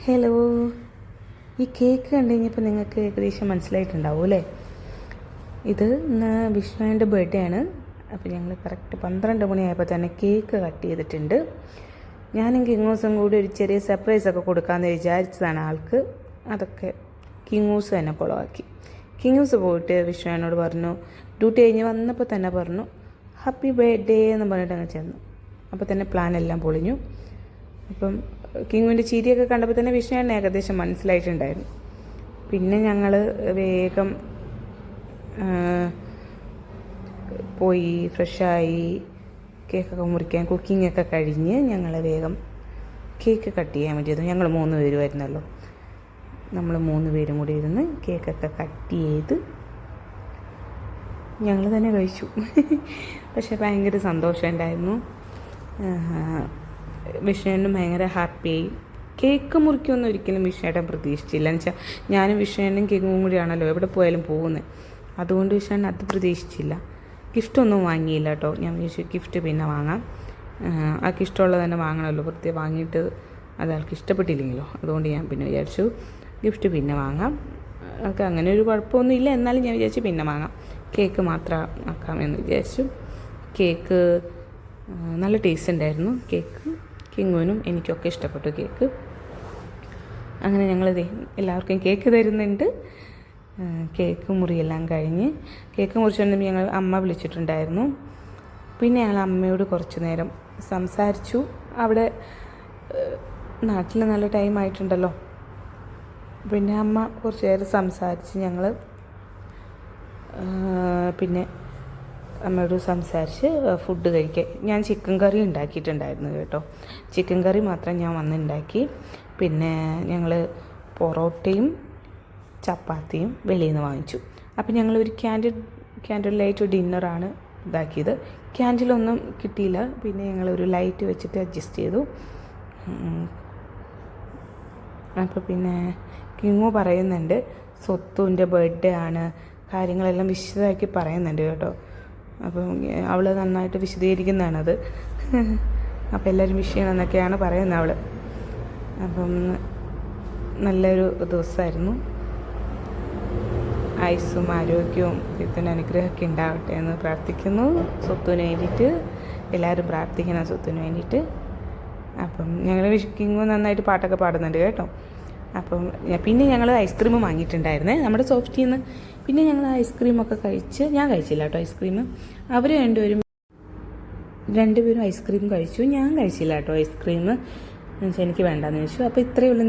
Hello, ഈ cake കണ്ടു കഴിഞ്ഞപ്പോൾ നിങ്ങൾക്ക് ഏകദേശം മനസ്സിലായിട്ടുണ്ടാവും അല്ലേ? ഇത് ഇന്ന് വിഷ്ണുവിൻ്റെ ബർത്ത്ഡേ ആണ്. അപ്പോൾ ഞങ്ങൾ കറക്റ്റ് 12 മണിയായപ്പോൾ തന്നെ കേക്ക് കട്ട് ചെയ്തിട്ടുണ്ട്. ഞാനും കിങ്ങൂസും കൂടി ഒരു ചെറിയ സർപ്രൈസൊക്കെ കൊടുക്കാമെന്ന് വിചാരിച്ചതാണ് ആൾക്ക്. അതൊക്കെ കിങ്ങൂസ് തന്നെ കുളമാക്കി. കിങ്ങൂസ് പോയിട്ട് വിഷ്ണുവിനോട് പറഞ്ഞു, ഡ്യൂട്ടി കഴിഞ്ഞ് വന്നപ്പോൾ തന്നെ പറഞ്ഞു ഹാപ്പി ബർത്ത്ഡേ എന്ന് പറഞ്ഞിട്ട് അങ്ങ് ചെന്നു. അപ്പോൾ തന്നെ പ്ലാൻ എല്ലാം പൊളിഞ്ഞു. അപ്പം കിങ്ങുവിൻ്റെ ചിരിയൊക്കെ കണ്ടപ്പോൾ തന്നെ വിഷ്ണുവിനെ ഏകദേശം മനസ്സിലായിട്ടുണ്ടായിരുന്നു. പിന്നെ ഞങ്ങൾ വേഗം പോയി ഫ്രഷായി കേക്കൊക്കെ മുറിക്കാൻ കുക്കിങ്ങൊക്കെ കഴിഞ്ഞ് ഞങ്ങൾ വേഗം കേക്ക് കട്ട് ചെയ്യാൻ വേണ്ടിയത്. ഞങ്ങൾ 3 പേരുമായിരുന്നല്ലോ. നമ്മൾ 3 പേരും കൂടി ഇരുന്ന് കേക്കൊക്കെ കട്ട് ചെയ്ത് ഞങ്ങൾ തന്നെ കഴിച്ചു. പക്ഷേ ഭയങ്കര സന്തോഷമുണ്ടായിരുന്നു. വിഷ്ണുവിനും ഭയങ്കര ഹാപ്പിയായി. കേക്ക് മുറിക്കുമെന്ന് ഒരിക്കലും വിഷ്ണുവേട്ടൻ പ്രതീക്ഷിച്ചില്ല. എന്ന് വെച്ചാൽ ഞാനും വിഷ്ണുവേട്ടനും കേക്കും കൂടിയാണല്ലോ എവിടെ പോയാലും പോകുന്നത്. അതുകൊണ്ട് വിഷ്ണുവേട്ടൻ അത് പ്രതീക്ഷിച്ചില്ല. ഗിഫ്റ്റൊന്നും വാങ്ങിയില്ല കേട്ടോ. ഞാൻ വിചാരിച്ചു ഗിഫ്റ്റ് പിന്നെ വാങ്ങാം, ആൾക്ക് ഇഷ്ടമുള്ളത് തന്നെ വാങ്ങണമല്ലോ. പ്രത്യേകം വാങ്ങിയിട്ട് അത് ആൾക്ക് ഇഷ്ടപ്പെട്ടില്ലെങ്കിലോ. അതുകൊണ്ട് ഞാൻ പിന്നെ വിചാരിച്ചു ഗിഫ്റ്റ് പിന്നെ വാങ്ങാം. ആൾക്ക് അങ്ങനെ ഒരു കുഴപ്പമൊന്നുമില്ല, എന്നാലും ഞാൻ വിചാരിച്ചു പിന്നെ വാങ്ങാം, കേക്ക് മാത്രം ആക്കാമെന്ന് വിചാരിച്ചു. കേക്ക് നല്ല ടേസ്റ്റ് ഉണ്ടായിരുന്നു. കേക്ക് കിങ്ങുവിനും എനിക്കൊക്കെ ഇഷ്ടപ്പെട്ടു കേക്ക്. അങ്ങനെ ഞങ്ങൾ എല്ലാവർക്കും കേക്ക് തരുന്നുണ്ട്. കേക്ക് മുറിയെല്ലാം കഴിഞ്ഞ് കേക്ക് മുറിച്ചുകൊണ്ട് ഞങ്ങൾ അമ്മ വിളിച്ചിട്ടുണ്ടായിരുന്നു. പിന്നെ ഞങ്ങൾ അമ്മയോട് കുറച്ച് നേരം സംസാരിച്ചു. അവിടെ നാട്ടിൽ നല്ല ടൈം ആയിട്ടുണ്ടല്ലോ. പിന്നെ അമ്മ കുറച്ച് നേരം സംസാരിച്ച് ഞങ്ങൾ പിന്നെ അമ്മയോട് സംസാരിച്ച് ഫുഡ് കഴിക്കാൻ ഞാൻ ചിക്കൻ കറി ഉണ്ടാക്കിയിട്ടുണ്ടായിരുന്നു കേട്ടോ. ചിക്കൻ കറി മാത്രം ഞാൻ വന്നുണ്ടാക്കി. പിന്നെ ഞങ്ങൾ പൊറോട്ടയും ചപ്പാത്തിയും വെളിയിൽ നിന്ന് വാങ്ങിച്ചു. അപ്പം ഞങ്ങളൊരു ക്യാൻഡിൽ ലൈറ്റ് ഡിന്നറാണ് ഇതാക്കിയത്. ക്യാൻഡിലൊന്നും കിട്ടിയില്ല. പിന്നെ ഞങ്ങളൊരു ലൈറ്റ് വെച്ചിട്ട് അഡ്ജസ്റ്റ് ചെയ്തു. അപ്പോൾ പിന്നെ കിങ്ങു പറയുന്നുണ്ട് സ്വത്തുവിൻ്റെ ബർത്ത്ഡേ ആണ്, കാര്യങ്ങളെല്ലാം വിശദമാക്കി പറയുന്നുണ്ട് കേട്ടോ. അപ്പം അവൾ നന്നായിട്ട് വിശദീകരിക്കുന്നതാണത്. അപ്പോൾ എല്ലാവരും വിഷ് ചെയ്യണമെന്നൊക്കെയാണ് പറയുന്നത് അവൾ. അപ്പം നല്ലൊരു ദിവസമായിരുന്നു. ആയുസ്സും ആരോഗ്യവും ദൈവത്തിൻ്റെ അനുഗ്രഹമൊക്കെ ഉണ്ടാവട്ടെ എന്ന് പ്രാർത്ഥിക്കുന്നു. സ്വത്തുവിന് വേണ്ടിയിട്ട് എല്ലാവരും പ്രാർത്ഥിക്കണം, സ്വത്തുവിന് വേണ്ടിയിട്ട്. അപ്പം ഞങ്ങൾ വിഷിക്കുമ്പോൾ നന്നായിട്ട് പാട്ടൊക്കെ പാടുന്നുണ്ട് കേട്ടോ. അപ്പം പിന്നെ ഞങ്ങൾ ഐസ്ക്രീം വാങ്ങിയിട്ടുണ്ടായിരുന്നേ നമ്മുടെ സോഫ്റ്റിൽ നിന്ന്. പിന്നെ ഞങ്ങൾ ഐസ്ക്രീമൊക്കെ കഴിച്ച്, ഞാൻ കഴിച്ചില്ല കേട്ടോ ഐസ്ക്രീം. അവർ രണ്ടുപേരും ഐസ്ക്രീം കഴിച്ചു, ഞാൻ കഴിച്ചില്ല കേട്ടോ ഐസ്ക്രീം. എന്നുവെച്ചാൽ എനിക്ക് വേണ്ടാന്ന് ചോദിച്ചു. അപ്പോൾ ഇത്രയേ ഉള്ളൂ.